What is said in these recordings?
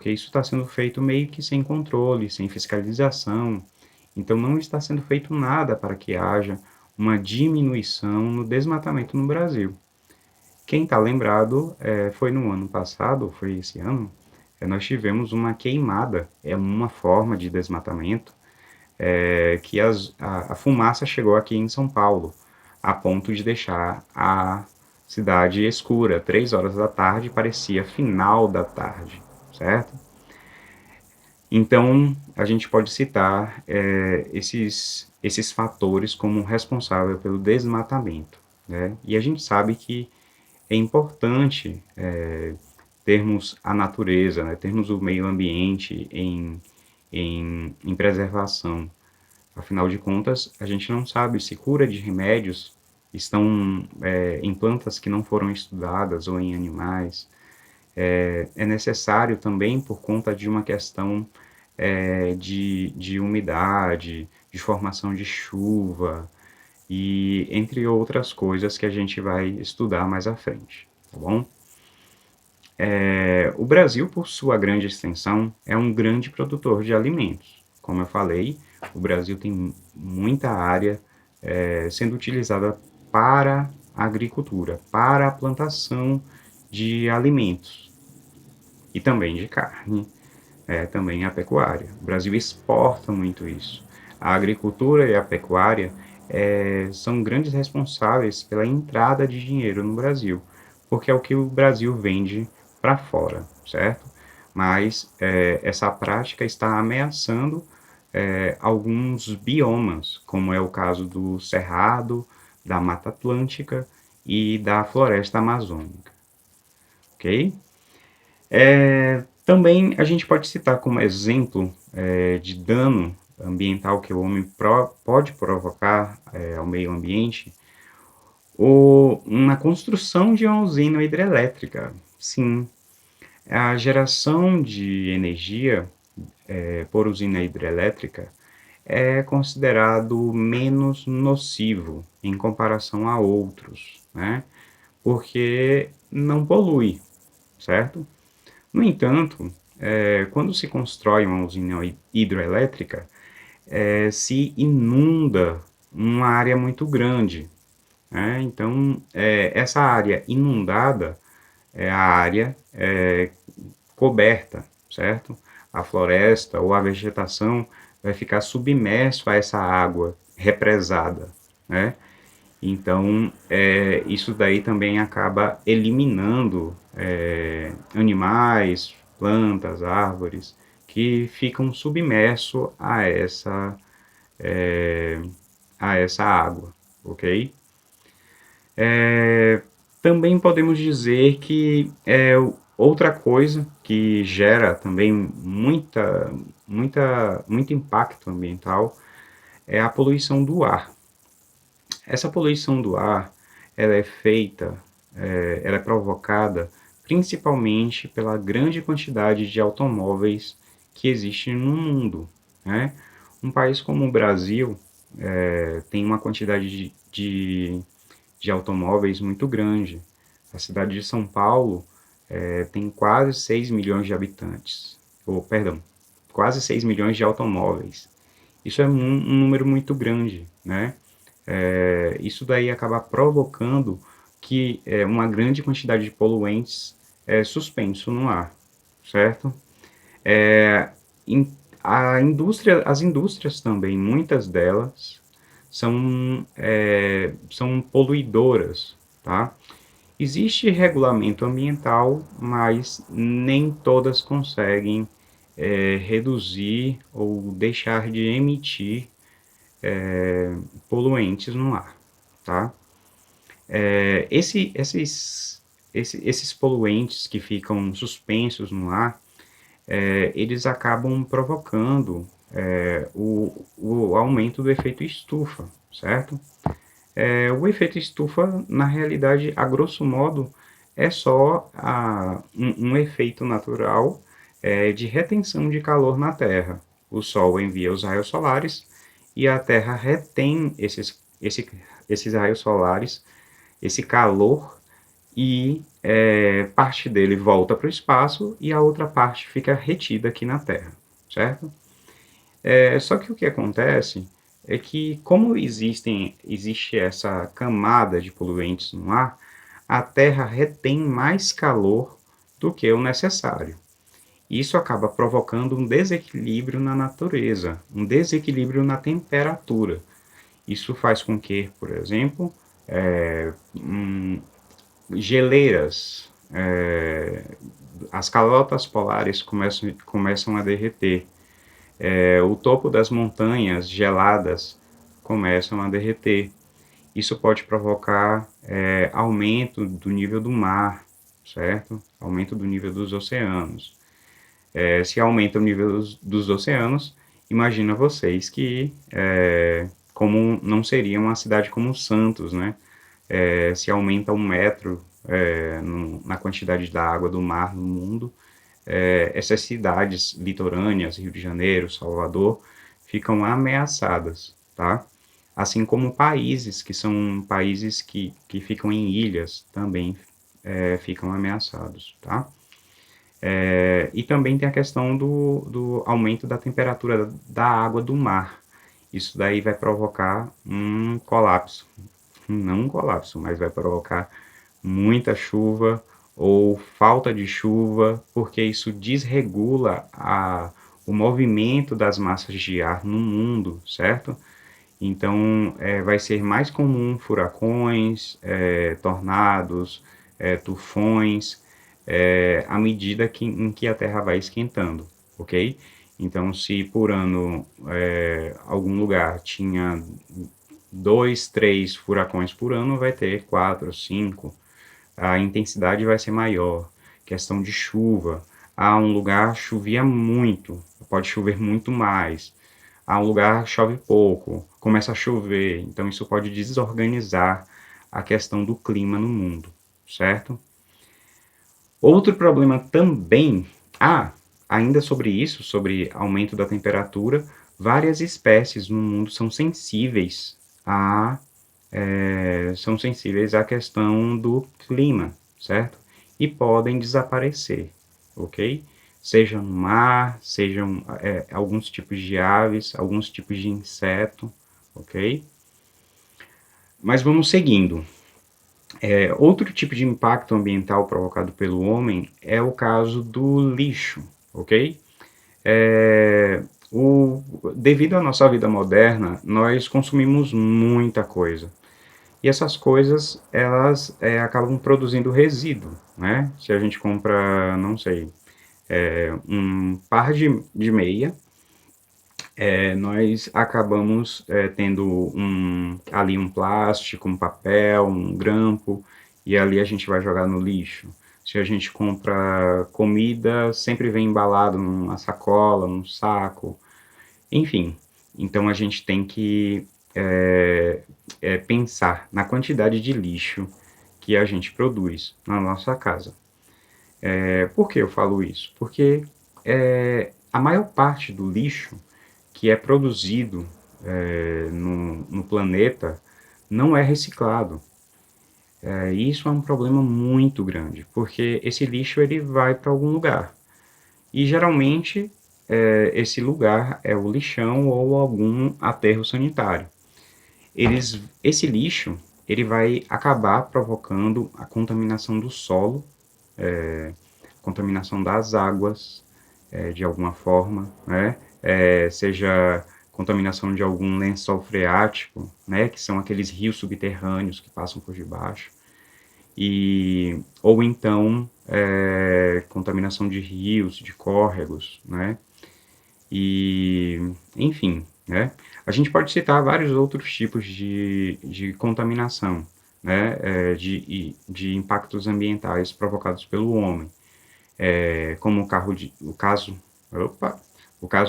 porque isso está sendo feito meio que sem controle, sem fiscalização. Então, não está sendo feito nada para que haja uma diminuição no desmatamento no Brasil. Quem está lembrado foi no ano passado, foi esse ano, nós tivemos uma queimada, é uma forma de desmatamento, que a fumaça chegou aqui em São Paulo, a ponto de deixar a cidade escura. 3 horas da tarde parecia final da tarde, certo? Então, a gente pode citar esses fatores como responsável pelo desmatamento, né? E a gente sabe que é importante termos a natureza, né? Termos o meio ambiente em preservação. Afinal de contas, a gente não sabe se cura de remédios estão em plantas que não foram estudadas ou em animais. É necessário também por conta de uma questão de umidade, de formação de chuva e entre outras coisas que a gente vai estudar mais à frente, tá bom? O Brasil, por sua grande extensão, é um grande produtor de alimentos. Como eu falei, o Brasil tem muita área sendo utilizada para a agricultura, para a plantação de alimentos e também de carne, também a pecuária. O Brasil exporta muito isso. A agricultura e a pecuária são grandes responsáveis pela entrada de dinheiro no Brasil, porque é o que o Brasil vende para fora, certo? Mas essa prática está ameaçando alguns biomas, como é o caso do Cerrado, da Mata Atlântica e da Floresta Amazônica, ok? Também a gente pode citar como exemplo de dano ambiental que o homem pode provocar ao meio ambiente na construção de uma usina hidrelétrica. Sim, a geração de energia por usina hidrelétrica é considerado menos nocivo em comparação a outros, né? Porque não polui, certo? No entanto, quando se constrói uma usina hidroelétrica, se inunda uma área muito grande, né? Então, essa área inundada é a área coberta, certo? A floresta ou a vegetação vai ficar submerso a essa água represada, né? Então, isso daí também acaba eliminando animais, plantas, árvores que ficam submersos a essa água, ok? Também podemos dizer que outra coisa que gera também muito impacto ambiental é a poluição do ar. Essa poluição do ar, ela é feita, ela é provocada principalmente pela grande quantidade de automóveis que existe no mundo, né? Um país como o Brasil tem uma quantidade de automóveis muito grande. A cidade de São Paulo tem quase 6 milhões de habitantes, ou, perdão, quase 6 milhões de automóveis. Isso é um número muito grande, né? Isso daí acaba provocando que uma grande quantidade de poluentes é suspenso no ar, certo? As indústrias também, muitas delas, são poluidoras, tá? Existe regulamento ambiental, mas nem todas conseguem reduzir ou deixar de emitir poluentes no ar, tá? Esses poluentes que ficam suspensos no ar, eles acabam provocando o aumento do efeito estufa, certo? O efeito estufa, na realidade, a grosso modo, é só um efeito natural de retenção de calor na Terra. O Sol envia os raios solares e a Terra retém esses raios solares, esse calor, e parte dele volta para o espaço e a outra parte fica retida aqui na Terra, certo? Só que o que acontece é que, como existe essa camada de poluentes no ar, a Terra retém mais calor do que o necessário. Isso acaba provocando um desequilíbrio na natureza, um desequilíbrio na temperatura. Isso faz com que, por exemplo, geleiras, as calotas polares começam a derreter. O topo das montanhas geladas começam a derreter. Isso pode provocar aumento do nível do mar, certo? Aumento do nível dos oceanos. Se aumenta o nível dos oceanos, imagina vocês que como não seria uma cidade como Santos, né? Se aumenta 1 metro na quantidade da água do mar no mundo, essas cidades litorâneas, Rio de Janeiro, Salvador, ficam ameaçadas, tá? Assim como países que são países que ficam em ilhas também ficam ameaçados, tá? E também tem a questão do aumento da temperatura da água do mar. Isso daí vai provocar um colapso. Não um colapso, mas vai provocar muita chuva ou falta de chuva, porque isso desregula o movimento das massas de ar no mundo, certo? Então, vai ser mais comum furacões, tornados, tufões, à medida em que a Terra vai esquentando, ok? Então, se por ano algum lugar tinha 2, 3 furacões por ano, vai ter 4, 5. A intensidade vai ser maior. Questão de chuva. Um lugar chovia muito, pode chover muito mais. Um lugar chove pouco, começa a chover. Então, isso pode desorganizar a questão do clima no mundo, certo? Outro problema também, ainda sobre isso, sobre aumento da temperatura, várias espécies no mundo são sensíveis à questão do clima, certo? E podem desaparecer, ok? Seja no mar, sejam alguns tipos de aves, alguns tipos de inseto, ok? Mas vamos seguindo. Outro tipo de impacto ambiental provocado pelo homem é o caso do lixo, ok? Devido à nossa vida moderna, nós consumimos muita coisa. E essas coisas, elas acabam produzindo resíduo, né? Se a gente compra, não sei, um par de meia, nós acabamos tendo ali um plástico, um papel, um grampo, e ali a gente vai jogar no lixo. Se a gente compra comida, sempre vem embalado numa sacola, num saco, enfim. Então a gente tem que pensar na quantidade de lixo que a gente produz na nossa casa. Por que eu falo isso? Porque a maior parte do lixo que é produzido no planeta não é reciclado. E isso é um problema muito grande, porque esse lixo ele vai para algum lugar. E geralmente esse lugar é o lixão ou algum aterro sanitário. Esse lixo ele vai acabar provocando a contaminação do solo, contaminação das águas, de alguma forma, né? Seja contaminação de algum lençol freático, né? Que são aqueles rios subterrâneos que passam por debaixo, ou então contaminação de rios, de córregos, né? Enfim, né? A gente pode citar vários outros tipos de contaminação, né? De impactos ambientais provocados pelo homem, como o caso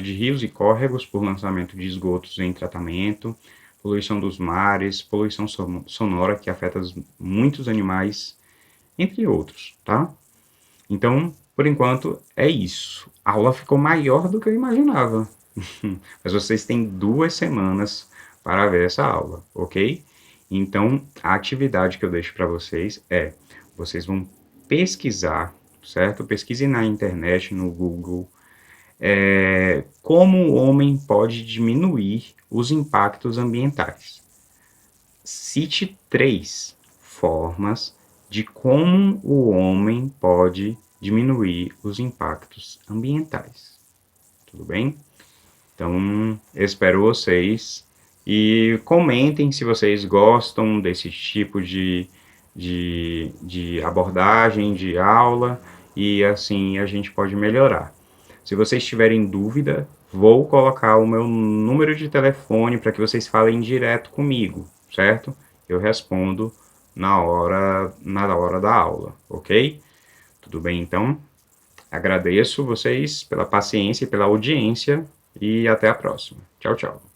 de rios e córregos por lançamento de esgotos em tratamento, poluição dos mares, poluição sonora que afeta muitos animais, entre outros, tá? Então, por enquanto, é isso. A aula ficou maior do que eu imaginava. Mas vocês têm 2 semanas para ver essa aula, ok? Então, a atividade que eu deixo para vocês vocês vão pesquisar, certo? Pesquise na internet, no Google, como o homem pode diminuir os impactos ambientais. Cite 3 formas de como o homem pode diminuir os impactos ambientais. Tudo bem? Então, espero vocês e comentem se vocês gostam desse tipo de abordagem, de aula, e assim a gente pode melhorar. Se vocês tiverem dúvida, vou colocar o meu número de telefone para que vocês falem direto comigo, certo? Eu respondo na hora da aula, ok? Tudo bem, então? Agradeço vocês pela paciência e pela audiência e até a próxima. Tchau, tchau.